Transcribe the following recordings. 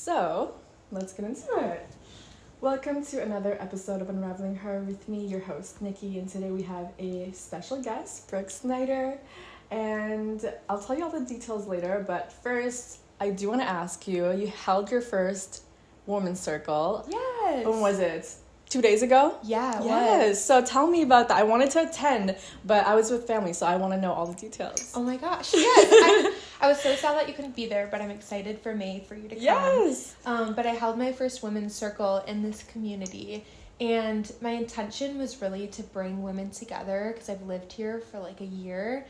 So, let's get into it. Welcome to another episode of Unraveling Her with me, your host, Nikki, and today we have a special guest, Brooke Snyder, and I'll tell you all the details later, but first, I do want to ask you, you held your first women's circle. Yes. When was it? 2 days ago? Yeah, it Yes. was. So tell me about that. I wanted to attend, but I was with family, so I want to know all the details. Oh my gosh, yes. I was so sad that you couldn't be there, but I'm excited for May for you to come. Yes. But I held my first women's circle in this community, and my intention was really to bring women together because I've lived here for like a year,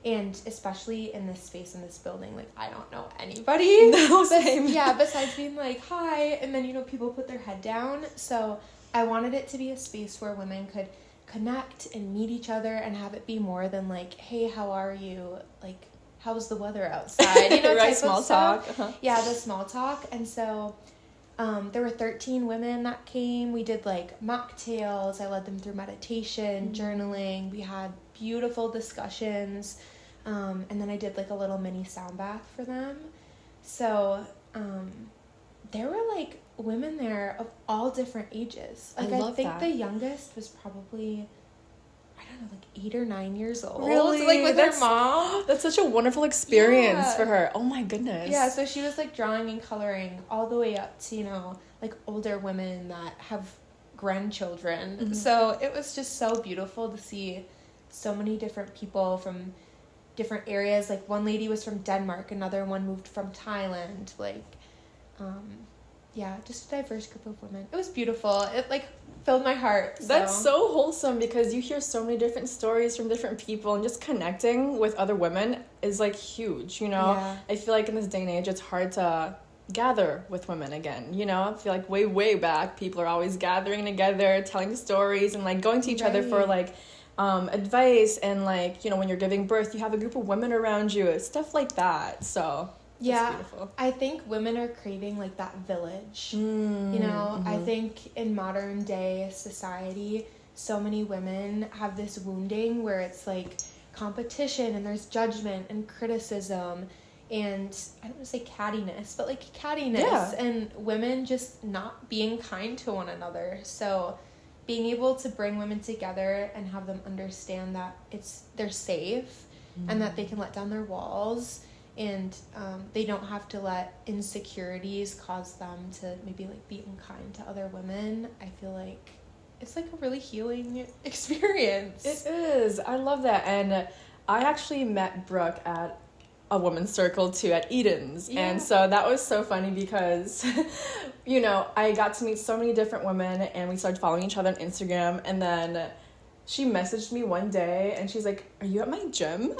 and especially in this space, in this building, like I don't know anybody. No, same. Yeah, besides being like, hi, and then, people put their head down. So I wanted it to be a space where women could connect and meet each other and have it be more than like, hey, how are you? Like, how's the weather outside? Right, type small of stuff. talk. Uh-huh. Yeah, the small talk. And so there were 13 women that came. We did like mocktails. I led them through meditation, journaling. We had beautiful discussions. And then I did like a little mini sound bath for them. So there were like women there of all different ages. Like I think that. the youngest was probably, I don't know, like 8 or 9 years old. Really? Like with her mom. That's such a wonderful experience Yeah. for her. Oh my goodness. Yeah, so she was like drawing and coloring all the way up to, like older women that have grandchildren. Mm-hmm. So it was just so beautiful to see so many different people from different areas. Like one lady was from Denmark, another one moved from Thailand. Like, yeah, just a diverse group of women. It was beautiful. It like filled my heart. That's so wholesome because you hear so many different stories from different people, and just connecting with other women is like huge, Yeah. I feel like in this day and age it's hard to gather with women again, I feel like way back people are always gathering together, telling stories and like going to each other for like advice, and like when you're giving birth you have a group of women around you, stuff like that. So yeah, beautiful. I think women are craving like that village. Mm-hmm. I think in modern day society, so many women have this wounding where it's like competition and there's judgment and criticism and I don't want to say cattiness, but like cattiness and women just not being kind to one another. So being able to bring women together and have them understand that they're safe and that they can let down their walls. And they don't have to let insecurities cause them to maybe like be unkind to other women. I feel like it's like a really healing experience. It is. I love that. And I actually met Brooke at a women's circle too, at Eden's. Yeah. And so that was so funny because, I got to meet so many different women and we started following each other on Instagram. And then she messaged me one day and she's like, "Are you at my gym?"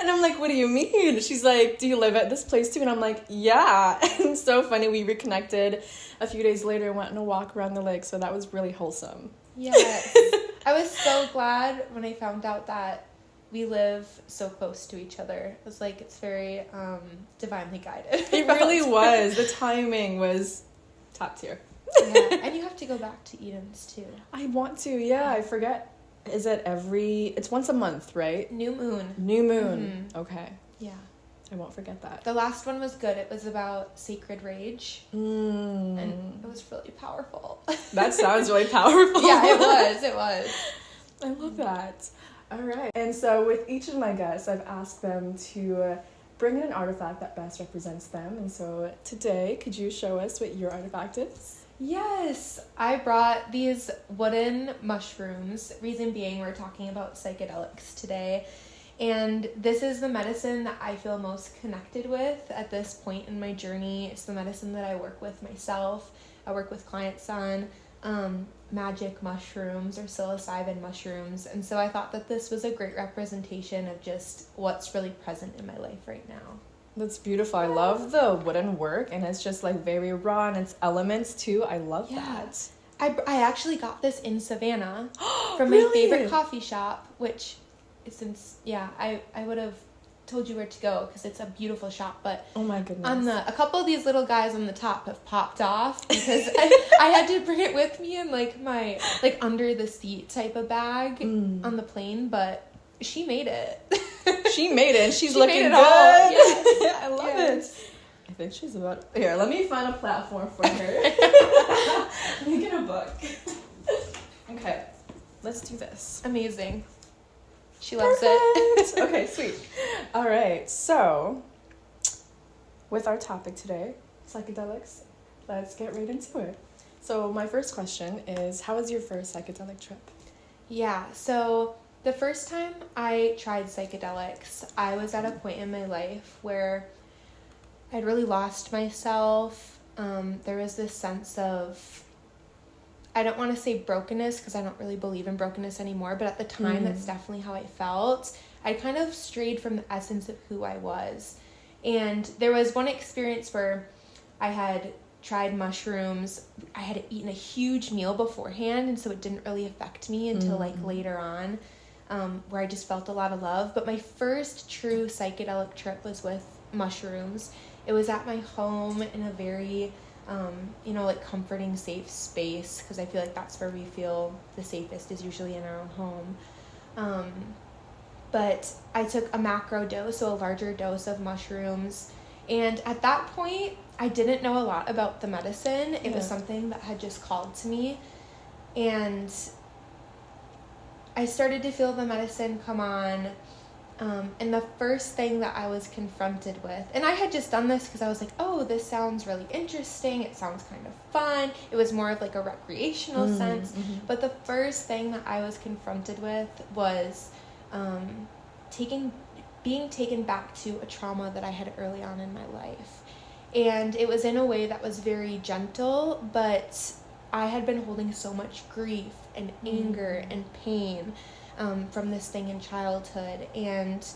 And I'm like, "What do you mean?" She's like, "Do you live at this place too?" And I'm like, "Yeah." And so funny, we reconnected a few days later and went on a walk around the lake. So that was really wholesome. Yes. I was so glad when I found out that we live so close to each other. It was like, it's very divinely guided. It really was. The timing was top tier. Yeah, and you have to go back to Eden's too. I want to, yeah. I forget. Is it it's once a month, right? New moon. New moon. Mm-hmm. Okay. Yeah. I won't forget that. The last one was good. It was about sacred rage. And it was really powerful. That sounds really powerful. Yeah, it was. I love that. All right. And so with each of my guests, I've asked them to bring in an artifact that best represents them. And so today, could you show us what your artifact is? Yes, I brought these wooden mushrooms. Reason being, we're talking about psychedelics today. And this is the medicine that I feel most connected with at this point in my journey. It's the medicine that I work with myself. I work with clients on magic mushrooms or psilocybin mushrooms. And so I thought that this was a great representation of just what's really present in my life right now. That's beautiful. I love the wooden work, and it's just like very raw, and it's elements too. I love that. I actually got this in Savannah from Really? my favorite coffee shop, which is I would have told you where to go because it's a beautiful shop, but oh my goodness, a couple of these little guys on the top have popped off because I had to bring it with me in like my under the seat type of bag on the plane, but she made it. She made it. She's looking made it good. all. Yes. I love it. I think she's about... Here, let me find a platform for her. Let me get a book. Okay, let's do this. Amazing. She loves it. Okay, sweet. All right, so with our topic today, psychedelics, let's get right into it. So my first question is, how was your first psychedelic trip? Yeah, so the first time I tried psychedelics, I was at a point in my life where I'd really lost myself. There was this sense of, I don't want to say brokenness because I don't really believe in brokenness anymore, but at the time, that's definitely how I felt. I kind of strayed from the essence of who I was. And there was one experience where I had tried mushrooms. I had eaten a huge meal beforehand, and so it didn't really affect me until like later on, where I just felt a lot of love. But my first true psychedelic trip was with mushrooms. It was at my home in a very like comforting, safe space, because I feel like that's where we feel the safest, is usually in our own home. But I took a macro dose, so a larger dose of mushrooms. And at that point, I didn't know a lot about the medicine. It was something that had just called to me. And I started to feel the medicine come on. And the first thing that I was confronted with, and I had just done this because I was like, oh, this sounds really interesting. It sounds kind of fun. It was more of like a recreational sense. But the first thing that I was confronted with was being taken back to a trauma that I had early on in my life. And it was in a way that was very gentle, but I had been holding so much grief and anger and pain from this thing in childhood, and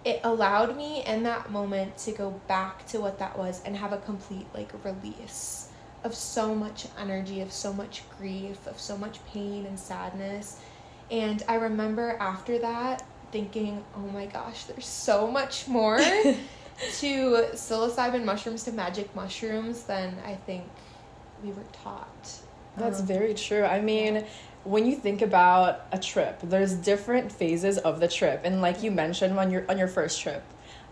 it allowed me in that moment to go back to what that was and have a complete like release of so much energy, of so much grief, of so much pain and sadness. And I remember after that thinking, oh my gosh, there's so much more to psilocybin mushrooms, to magic mushrooms, than I think we were taught. That's very true. I mean, when you think about a trip, there's different phases of the trip. And like you mentioned, on your first trip,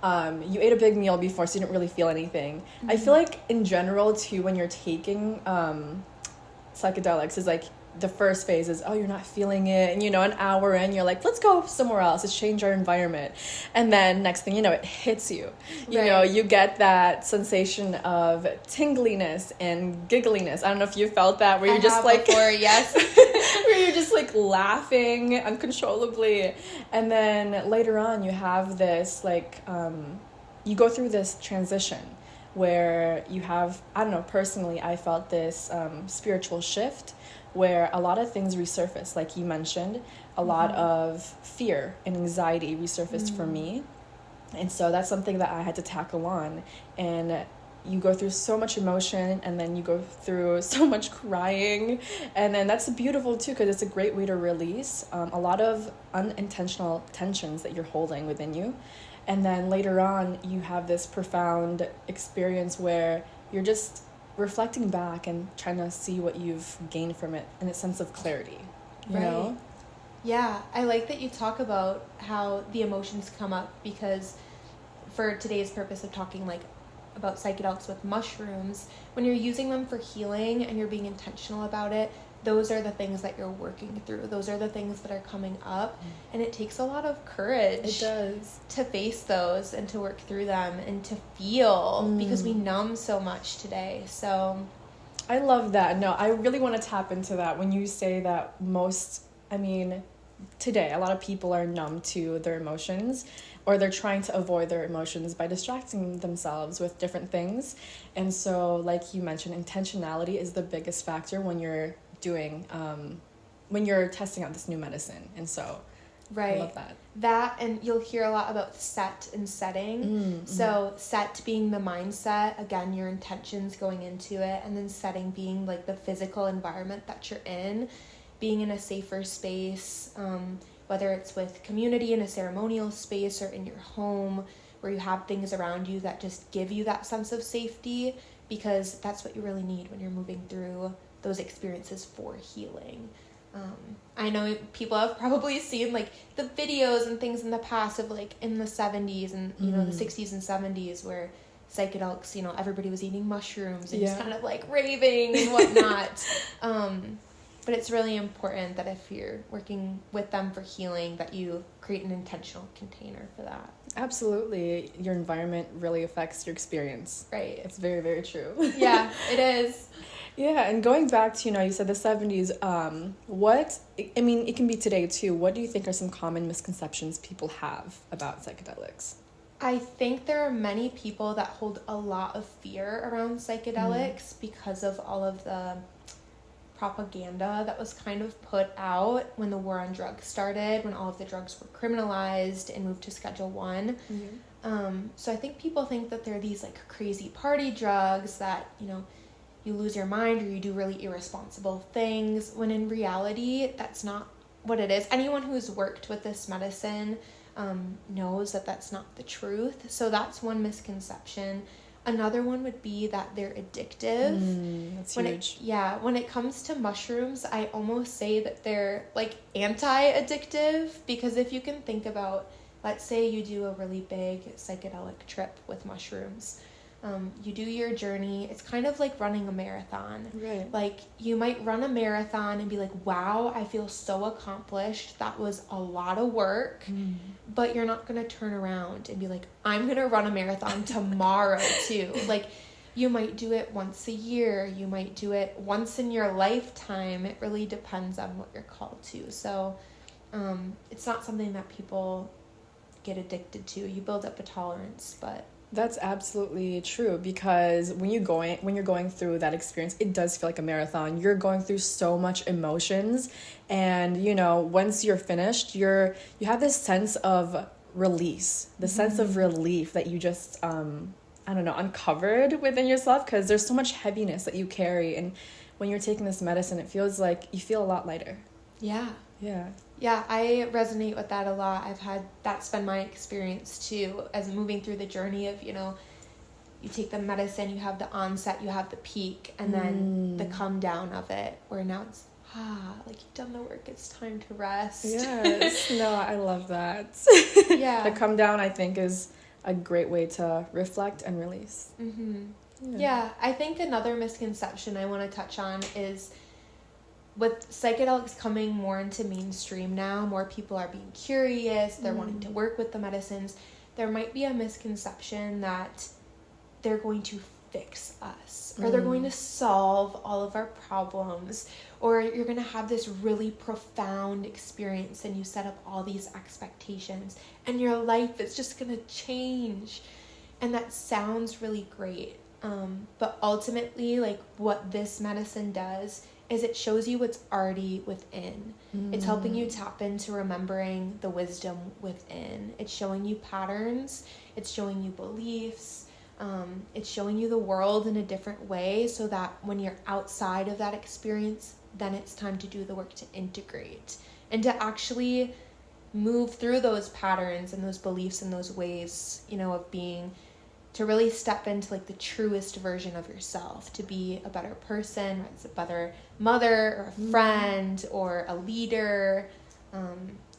you ate a big meal before, so you didn't really feel anything. I feel like in general too, when you're taking psychedelics, is like the first phase is, oh, you're not feeling it, and an hour in, you're like, let's go somewhere else, let's change our environment. And then next thing you know, it hits you. You get that sensation of tingliness and giggliness. I don't know if you felt that, where you're just like before, yes. where you're just like laughing uncontrollably. And then later on, you have this like you go through this transition where you have, I don't know, personally I felt this spiritual shift where a lot of things resurface, like you mentioned. A lot of fear and anxiety resurfaced for me. And so that's something that I had to tackle on. And you go through so much emotion, and then you go through so much crying. And then that's beautiful too, because it's a great way to release a lot of unintentional tensions that you're holding within you. And then later on, you have this profound experience where you're just reflecting back and trying to see what you've gained from it, and a sense of clarity, you know? Yeah, I like that you talk about how the emotions come up, because for today's purpose of talking like about psychedelics with mushrooms, when you're using them for healing and you're being intentional about it, those are the things that you're working through. Those are the things that are coming up. And it takes a lot of courage. It does. To face those and to work through them and to feel, because we numb so much today. So I love that. No, I really want to tap into that when you say that today a lot of people are numb to their emotions, or they're trying to avoid their emotions by distracting themselves with different things. And so, like you mentioned, intentionality is the biggest factor when you're doing when you're testing out this new medicine. And so I love that. And you'll hear a lot about set and setting. So set being the mindset, again, your intentions going into it, and then setting being like the physical environment that you're in, being in a safer space, whether it's with community in a ceremonial space or in your home, where you have things around you that just give you that sense of safety, because that's what you really need when you're moving through those experiences for healing. I know people have probably seen like the videos and things in the past of like in the 70s and the 60s and 70s where psychedelics, you know, everybody was eating mushrooms and just kind of like raving and whatnot. But it's really important that if you're working with them for healing, that you create an intentional container for that. Absolutely. Your environment really affects your experience. Right. It's very, very true. Yeah, it is. Yeah, and going back to, you said the 70s, it can be today too. What do you think are some common misconceptions people have about psychedelics? I think there are many people that hold a lot of fear around psychedelics because of all of the propaganda that was kind of put out when the war on drugs started, when all of the drugs were criminalized and moved to Schedule 1. So I think people think that they're these like crazy party drugs that, you lose your mind or you do really irresponsible things, when in reality, that's not what it is. Anyone who's worked with this medicine knows that that's not the truth. So that's one misconception. Another one would be that they're addictive. That's huge. When it comes to mushrooms, I almost say that they're like anti-addictive, because if you can think about, let's say you do a really big psychedelic trip with mushrooms. You do your journey. It's kind of like running a marathon. Right. Like you might run a marathon and be like, wow, I feel so accomplished. That was a lot of work. But you're not going to turn around and be like, I'm going to run a marathon tomorrow too. Like you might do it once a year. You might do it once in your lifetime. It really depends on what you're called to. So it's not something that people get addicted to. You build up a tolerance, but... That's absolutely true, because when you're going through that experience, it does feel like a marathon. You're going through so much emotions, and once you're finished, you have this sense of release, the sense of relief that you just uncovered within yourself, because there's so much heaviness that you carry, and when you're taking this medicine, it feels like you feel a lot lighter. Yeah, I resonate with that a lot. That's been my experience too, as moving through the journey of, you take the medicine, you have the onset, you have the peak, and then the come down of it, where now it's, like you've done the work, it's time to rest. Yes, no, I love that. Yeah. The come down, I think, is a great way to reflect and release. Yeah, I think another misconception I want to touch on is, with psychedelics coming more into mainstream now, more people are being curious, they're wanting to work with the medicines, there might be a misconception that they're going to fix us, or they're going to solve all of our problems, or you're going to have this really profound experience and you set up all these expectations and your life is just going to change. And that sounds really great. But ultimately, like, what this medicine does is it shows you what's already within. It's helping you tap into remembering the wisdom within. It's showing you patterns. It's showing you beliefs. It's showing you the world in a different way, so that when you're outside of that experience, then it's time to do the work to integrate and to actually move through those patterns and those beliefs and those ways, of being, to really step into like the truest version of yourself, to be a better person, as a better mother or a friend or a leader,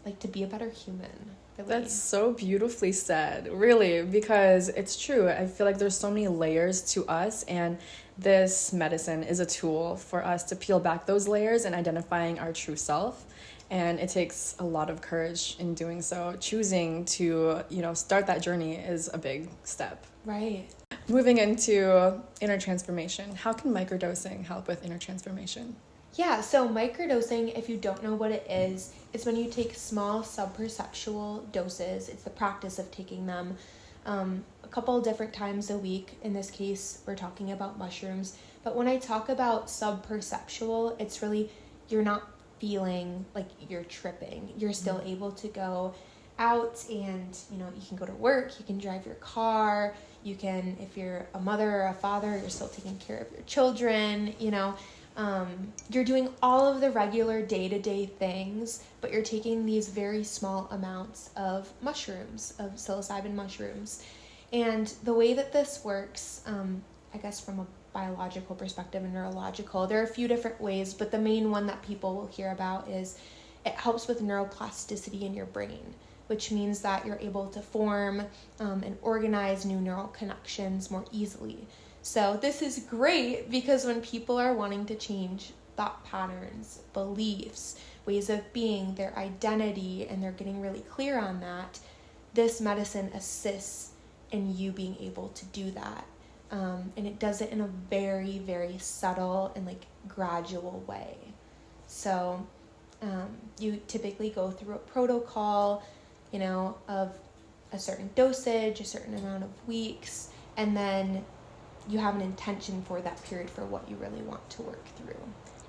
like to be a better human. Really. That's so beautifully said, really, because it's true. I feel like there's so many layers to us, and this medicine is a tool for us to peel back those layers and identifying our true self. And it takes a lot of courage in doing so. Choosing to, start that journey is a big step. Right. Moving into inner transformation, how can microdosing help with inner transformation? Yeah, so microdosing, if you don't know what it is, it's when you take small subperceptual doses. It's the practice of taking them a couple different times a week. In this case, we're talking about mushrooms. But when I talk about subperceptual, it's really, you're not feeling like you're tripping. You're still able to go out and, you can go to work, you can drive your car, you can, if you're a mother or a father, you're still taking care of your children, you're doing all of the regular day-to-day things, but you're taking these very small amounts of mushrooms, of psilocybin mushrooms. And the way that this works, I guess from a biological perspective and neurological, there are a few different ways, but the main one that people will hear about is it helps with neuroplasticity in your brain, which means that you're able to form and organize new neural connections more easily. So this is great because when people are wanting to change thought patterns, beliefs, ways of being, their identity, and they're getting really clear on that, this medicine assists in you being able to do that. And it does it in a very, very subtle and like gradual way. So you typically go through a protocol, of a certain dosage, a certain amount of weeks, and then you have an intention for that period for what you really want to work through.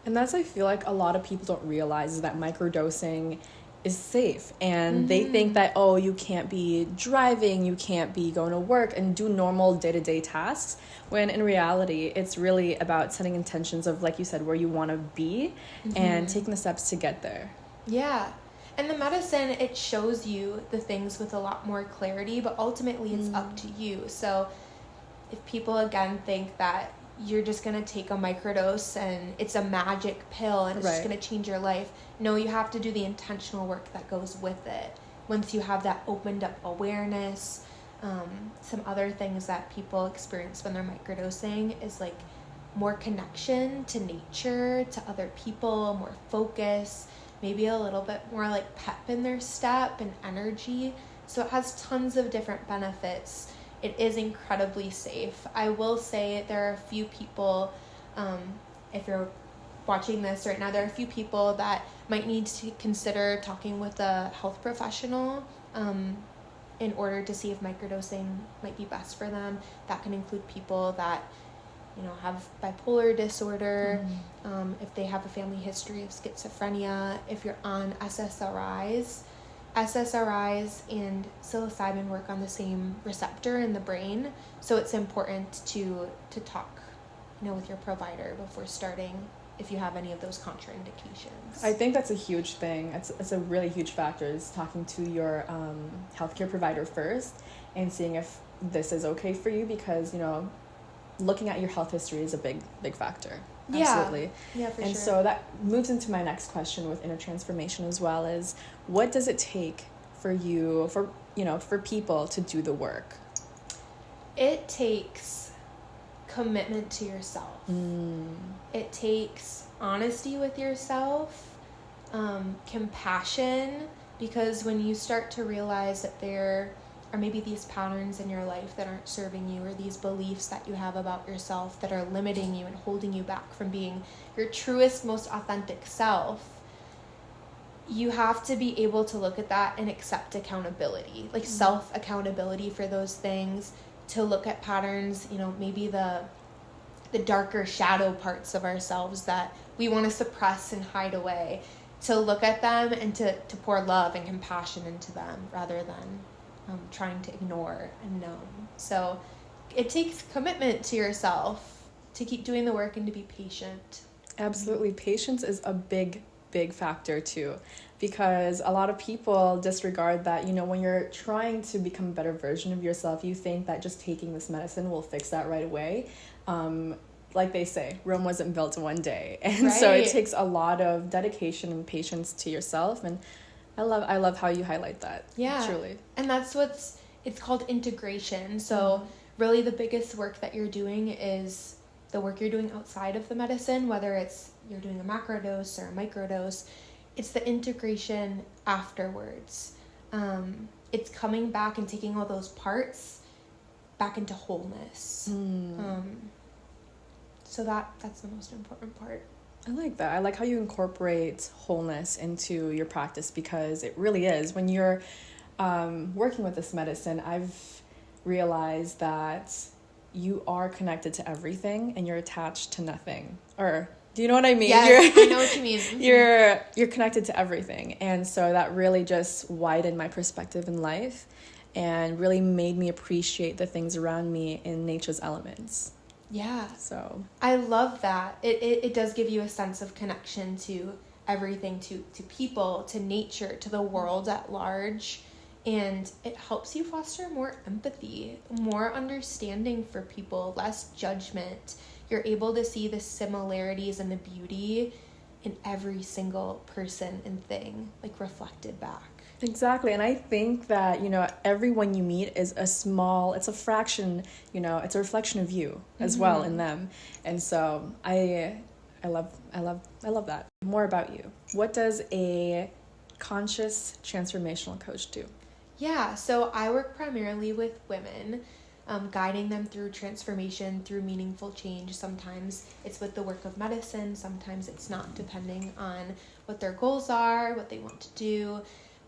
And that's, I feel like a lot of people don't realize, is that microdosing is safe. And they think that, oh, you can't be driving, you can't be going to work and do normal day-to-day tasks, when in reality, it's really about setting intentions of, like you said, where you want to be and taking the steps to get there. Yeah. And the medicine, it shows you the things with a lot more clarity, but ultimately it's up to you. So if people, again, think that you're just going to take a microdose and it's a magic pill and it's just going to change your life. No, you have to do the intentional work that goes with it. Once you have that opened up awareness, some other things that people experience when they're microdosing is like more connection to nature, to other people, more focus, maybe a little bit more like pep in their step and energy. So it has tons of different benefits. It is incredibly safe. I will say there are a few people, if you're watching this right now, there are a few people that might need to consider talking with a health professional in order to see if microdosing might be best for them. That can include people that, have bipolar disorder, if they have a family history of schizophrenia, if you're on SSRIs. SSRIs and psilocybin work on the same receptor in the brain, so it's important to talk, with your provider before starting if you have any of those contraindications. I think that's a huge thing. It's a really huge factor, is talking to your healthcare provider first and seeing if this is okay for you, because looking at your health history is a big factor. Yeah. Absolutely. Yeah, for and sure. So that moves into my next question with inner transformation as well, is what does it take for you, for people to do the work? It takes commitment to yourself. It takes honesty with yourself, compassion, because when you start to realize that there are maybe these patterns in your life that aren't serving you, or these beliefs that you have about yourself that are limiting you and holding you back from being your truest, most authentic self, you have to be able to look at that and accept accountability, like self-accountability for those things, to look at patterns, maybe the darker shadow parts of ourselves that we want to suppress and hide away, to look at them and to pour love and compassion into them rather than trying to ignore and numb. So it takes commitment to yourself to keep doing the work and to be patient. Absolutely. Patience is a big factor too, because a lot of people disregard that. When you're trying to become a better version of yourself, you think that just taking this medicine will fix that right away. Like they say, Rome wasn't built in one day. And so it takes a lot of dedication and patience to yourself. And I love how you highlight that. Yeah. Truly. And that's it's called integration. So really the biggest work that you're doing is the work you're doing outside of the medicine, whether it's you're doing a macrodose or a microdose. It's the integration afterwards. It's coming back and taking all those parts back into wholeness. So that's the most important part. I like that. I like how you incorporate wholeness into your practice, because it really is. When you're working with this medicine, I've realized that you are connected to everything and you're attached to nothing. Or do you know what I mean? Yes, I know what you mean. You're connected to everything. And so that really just widened my perspective in life and really made me appreciate the things around me in nature's elements. Yeah. So I love that. It does give you a sense of connection to everything, to people, to nature, to the world at large. And it helps you foster more empathy, more understanding for people, less judgment. You're able to see the similarities and the beauty in every single person and thing, like reflected back. Exactly. And I think that, everyone you meet is it's a fraction, it's a reflection of you as well in them. And so I love that. More about you. What does a conscious transformational coach do? Yeah, so I work primarily with women, guiding them through transformation, through meaningful change. Sometimes it's with the work of medicine, sometimes it's not, depending on what their goals are, what they want to do.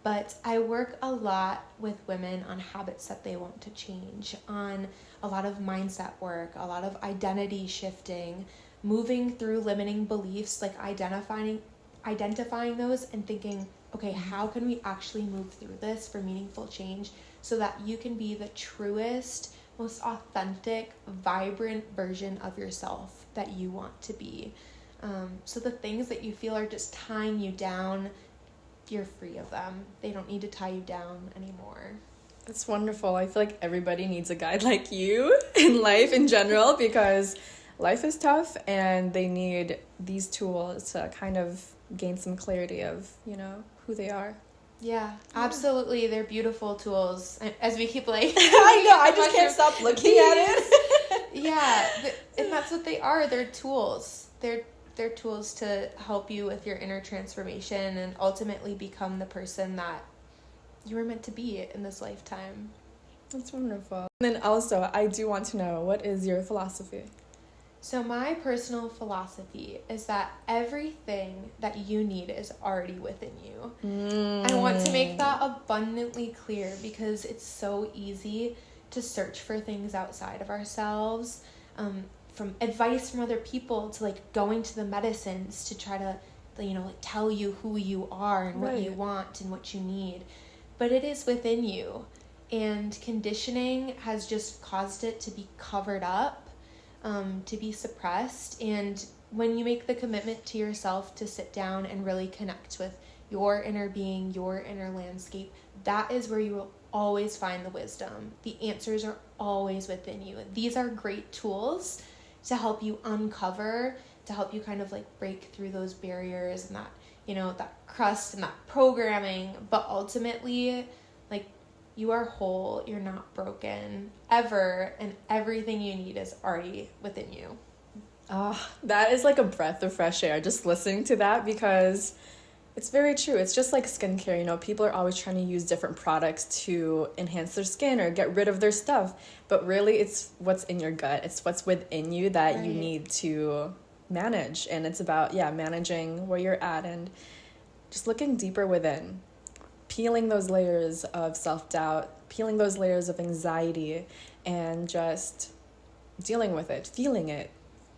But I work a lot with women on habits that they want to change, on a lot of mindset work, a lot of identity shifting, moving through limiting beliefs, like identifying those and thinking, okay, how can we actually move through this for meaningful change so that you can be the truest, most authentic, vibrant version of yourself that you want to be. So the things that you feel are just tying you down, you're free of them. They don't need to tie you down anymore. That's wonderful. I feel like everybody needs a guide like you in life in general, because life is tough and they need these tools to kind of gain some clarity of, who they are. Yeah, absolutely. They're beautiful tools. As we keep I know, I just can't stop looking at it. Yeah, and that's what they are. They're tools. They're tools to help you with your inner transformation and ultimately become the person that you were meant to be in this lifetime. That's wonderful. And then also, I do want to know, what is your philosophy? So my personal philosophy is that everything that you need is already within you. I want to make that abundantly clear because it's so easy to search for things outside of ourselves, from advice from other people to going to the medicines to try to, tell you who you are and what you want and what you need. But it is within you, and conditioning has just caused it to be covered up, to be suppressed. And when you make the commitment to yourself to sit down and really connect with your inner being, your inner landscape, that is where you will always find the wisdom. The answers are always within you. These are great tools to help you uncover, to help you kind of break through those barriers and that, that crust and that programming. But ultimately, you are whole, you're not broken ever, and everything you need is already within you. That is like a breath of fresh air, just listening to that, because it's very true. It's just like skincare, people are always trying to use different products to enhance their skin or get rid of their stuff. But really, it's what's in your gut. It's what's within you that you need to manage. And it's about, managing where you're at and just looking deeper within, peeling those layers of self-doubt, peeling those layers of anxiety, and just dealing with it, feeling it.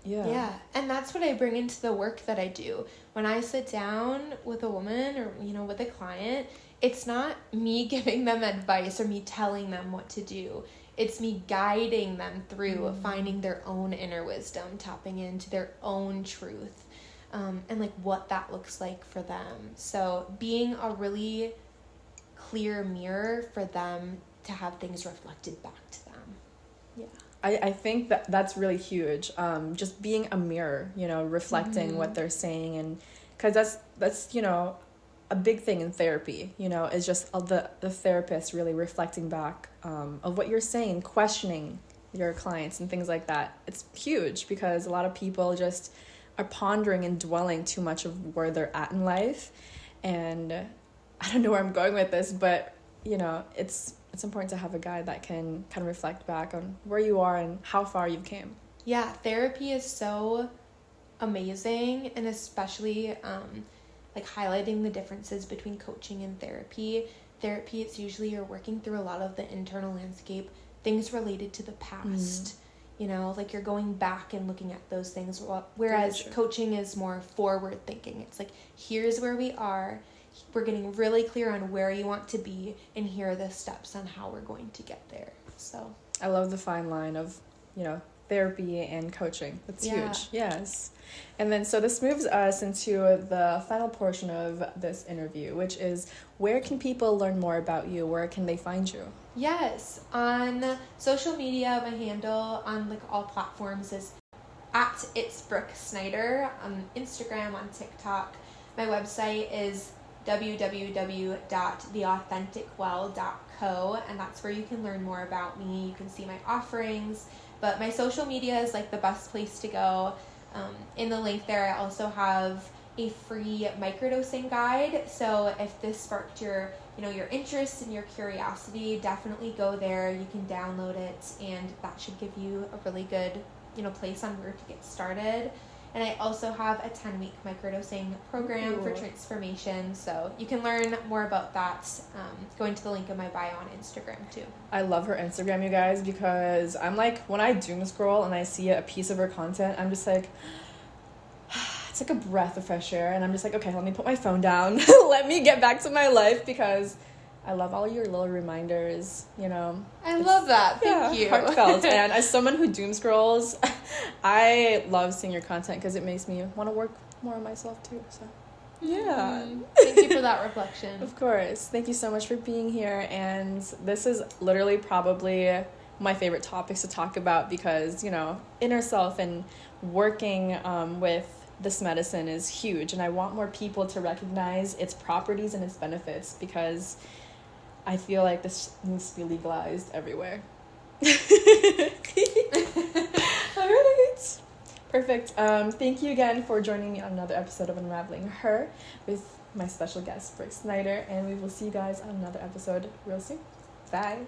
Yeah, and that's what I bring into the work that I do. When I sit down with a woman or, with a client, it's not me giving them advice or me telling them what to do. It's me guiding them through finding their own inner wisdom, tapping into their own truth, and what that looks like for them. So being a really clear mirror for them to have things reflected back to them. Yeah. I think that's really huge. Just being a mirror, reflecting what they're saying, and because that's a big thing in therapy. Is just the therapist really reflecting back of what you're saying, questioning your clients and things like that. It's huge because a lot of people just are pondering and dwelling too much of where they're at in life, and I don't know where I'm going with this, but it's important to have a guide that can kind of reflect back on where you are and how far you've came. Yeah, therapy is so amazing, and especially highlighting the differences between coaching and therapy. Therapy, it's usually you're working through a lot of the internal landscape, things related to the past. You're going back and looking at those things, whereas coaching is more forward thinking. It's here's where we are. We're getting really clear on where you want to be, and here are the steps on how we're going to get there. So I love the fine line of, therapy and coaching. That's huge. Yes. And then, so this moves us into the final portion of this interview, which is, where can people learn more about you? Where can they find you? Yes. On social media, my handle on all platforms is @it's Brooke Snyder, on Instagram, on TikTok. My website is www.theauthenticwell.co, and that's where you can learn more about me. You can see my offerings, but my social media is like the best place to go. In the link there, I also have a free microdosing guide. So if this sparked your interest and your curiosity, definitely go there. You can download it, and that should give you a really good, place on where to get started. And I also have a 10-week microdosing program for transformation. So you can learn more about that going to the link in my bio on Instagram too. I love her Instagram, you guys, because I'm like, when I doom scroll and I see a piece of her content, I'm just like, it's like a breath of fresh air. And I'm just like, okay, let me put my phone down. Let me get back to my life, because I love all your little reminders, I love that. Thank you. Heartfelt. And as someone who doom scrolls, I love seeing your content because it makes me want to work more on myself too. So, yeah. Thank you for that reflection. Of course. Thank you so much for being here. And this is literally probably my favorite topics to talk about because, inner self and working with this medicine is huge. And I want more people to recognize its properties and its benefits, because I feel like this needs to be legalized everywhere. All right. Perfect. Thank you again for joining me on another episode of Unraveling Her with my special guest, Brooke Snyder. And we will see you guys on another episode real soon. Bye.